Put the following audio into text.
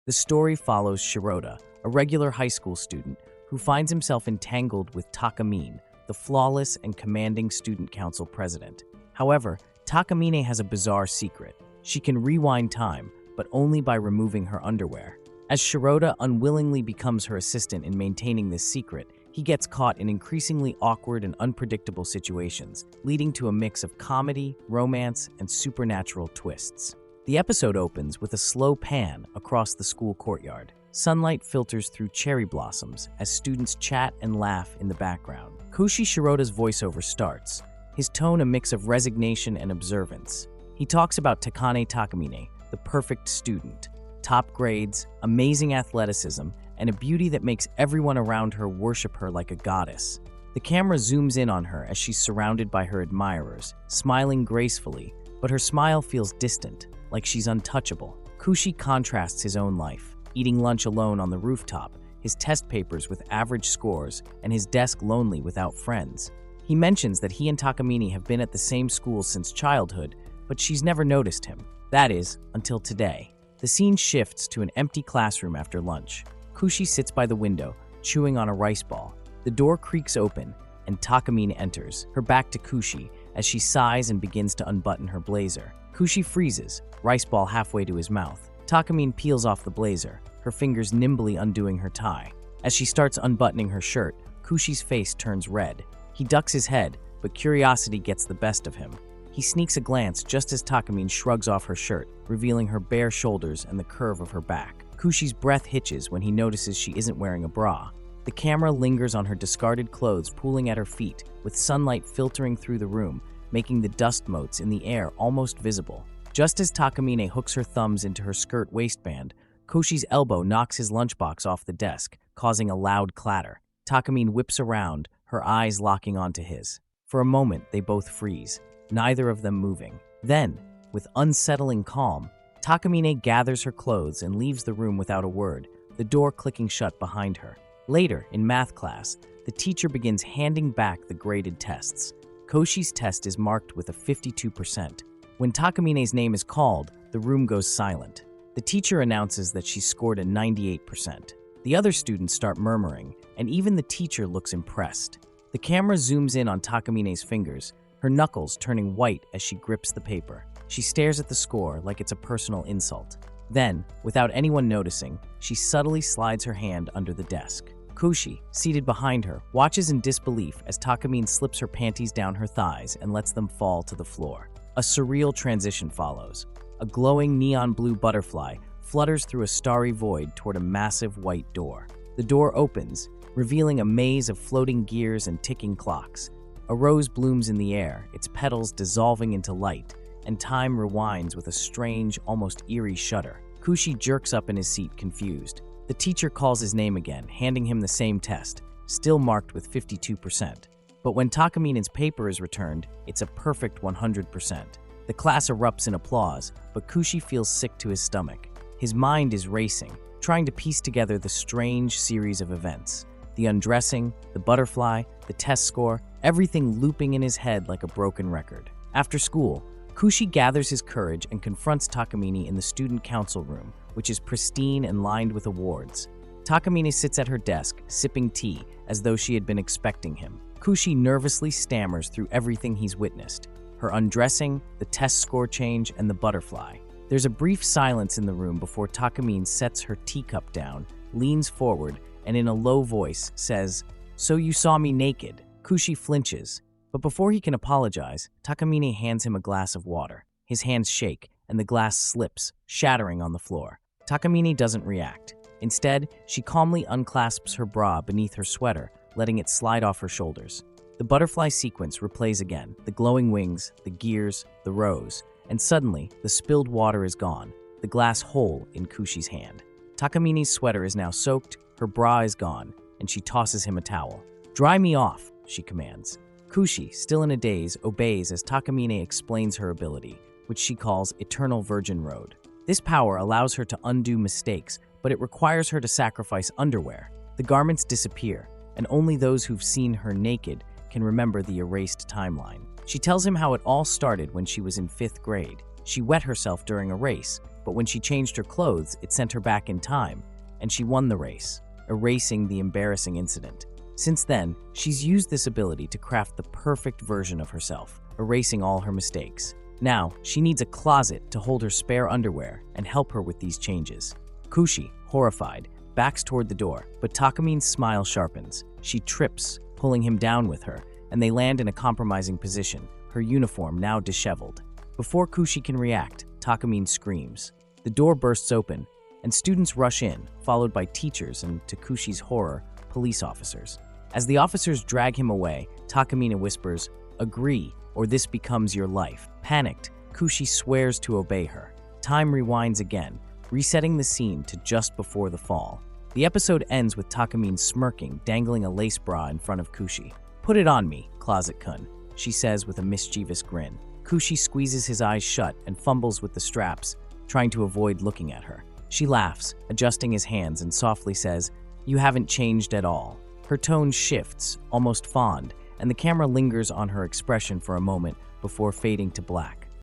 The story follows Shirota, a regular high school student who finds himself entangled with Takamine, the flawless and commanding student council president. However, Takamine has a bizarre secret. She can rewind time, but only by removing her underwear. As Shirota unwillingly becomes her assistant in maintaining this secret, he gets caught in increasingly awkward and unpredictable situations, leading to a mix of comedy, romance, and supernatural twists. The episode opens with a slow pan across the school courtyard. Sunlight filters through cherry blossoms as students chat and laugh in the background. Koshi Shirota's voiceover starts, his tone a mix of resignation and observance. He talks about Takamine, the perfect student, top grades, amazing athleticism, and a beauty that makes everyone around her worship her like a goddess. The camera zooms in on her as she's surrounded by her admirers, smiling gracefully, but her smile feels distant, like she's untouchable. Kushi contrasts his own life, eating lunch alone on the rooftop, his test papers with average scores, and his desk lonely without friends. He mentions that he and Takamine have been at the same school since childhood, but she's never noticed him. That is, until today. The scene shifts to an empty classroom after lunch. Kushi sits by the window, chewing on a rice ball. The door creaks open, and Takamine enters, her back to Kushi, as she sighs and begins to unbutton her blazer. Kushi freezes, rice ball halfway to his mouth. Takamine peels off the blazer, her fingers nimbly undoing her tie. As she starts unbuttoning her shirt, Kushi's face turns red. He ducks his head, but curiosity gets the best of him. He sneaks a glance just as Takamine shrugs off her shirt, revealing her bare shoulders and the curve of her back. Kushi's breath hitches when he notices she isn't wearing a bra. The camera lingers on her discarded clothes pooling at her feet, with sunlight filtering through the room, making the dust motes in the air almost visible. Just as Takamine hooks her thumbs into her skirt waistband, Koshi's elbow knocks his lunchbox off the desk, causing a loud clatter. Takamine whips around, her eyes locking onto his. For a moment, they both freeze, neither of them moving. Then, with unsettling calm, Takamine gathers her clothes and leaves the room without a word, the door clicking shut behind her. Later, in math class, the teacher begins handing back the graded tests. Koshi's test is marked with a 52%. When Takamine's name is called, the room goes silent. The teacher announces that she scored a 98%. The other students start murmuring, and even the teacher looks impressed. The camera zooms in on Takamine's fingers, her knuckles turning white as she grips the paper. She stares at the score like it's a personal insult. Then, without anyone noticing, she subtly slides her hand under the desk. Koshi, seated behind her, watches in disbelief as Takamine slips her panties down her thighs and lets them fall to the floor. A surreal transition follows. A glowing neon blue butterfly flutters through a starry void toward a massive white door. The door opens, revealing a maze of floating gears and ticking clocks. A rose blooms in the air, its petals dissolving into light, and time rewinds with a strange, almost eerie shudder. Kushi jerks up in his seat, confused. The teacher calls his name again, handing him the same test, still marked with 52%. But when Takamine's paper is returned, it's a perfect 100%. The class erupts in applause, but Kushi feels sick to his stomach. His mind is racing, trying to piece together the strange series of events. The undressing, the butterfly, the test score, everything looping in his head like a broken record. After school, Kushi gathers his courage and confronts Takamine in the student council room, which is pristine and lined with awards. Takamine sits at her desk, sipping tea, as though she had been expecting him. Kushi nervously stammers through everything he's witnessed: her undressing, the test score change, and the butterfly. There's a brief silence in the room before Takamine sets her teacup down, leans forward, and in a low voice says, "So you saw me naked." Kushi flinches, but before he can apologize, Takamine hands him a glass of water. His hands shake, and the glass slips, shattering on the floor. Takamine doesn't react. Instead, she calmly unclasps her bra beneath her sweater, letting it slide off her shoulders. The butterfly sequence replays again, the glowing wings, the gears, the rose, and suddenly, the spilled water is gone, the glass whole in Kushi's hand. Takamine's sweater is now soaked, her bra is gone, and she tosses him a towel. "Dry me off," she commands. Kushi, still in a daze, obeys as Takamine explains her ability, which she calls Eternal Virgin Road. This power allows her to undo mistakes, but it requires her to sacrifice underwear. The garments disappear, and only those who've seen her naked can remember the erased timeline. She tells him how it all started when she was in 5th grade. She wet herself during a race, but when she changed her clothes, it sent her back in time, and she won the race, erasing the embarrassing incident. Since then, she's used this ability to craft the perfect version of herself, erasing all her mistakes. Now, she needs a closet to hold her spare underwear and help her with these changes. Kushi, horrified, backs toward the door, but Takamine's smile sharpens. She trips, pulling him down with her, and they land in a compromising position, her uniform now disheveled. Before Kushi can react, Takamine screams. The door bursts open, and students rush in, followed by teachers and, to Kushi's horror, police officers. As the officers drag him away, Takamine whispers, "Agree, or this becomes your life." Panicked, Kushi swears to obey her. Time rewinds again, resetting the scene to just before the fall. The episode ends with Takamine smirking, dangling a lace bra in front of Kushi. "Put it on me, Closet-kun," she says with a mischievous grin. Kushi squeezes his eyes shut and fumbles with the straps, trying to avoid looking at her. She laughs, adjusting his hands, and softly says, "You haven't changed at all." Her tone shifts, almost fond, and the camera lingers on her expression for a moment before fading to black.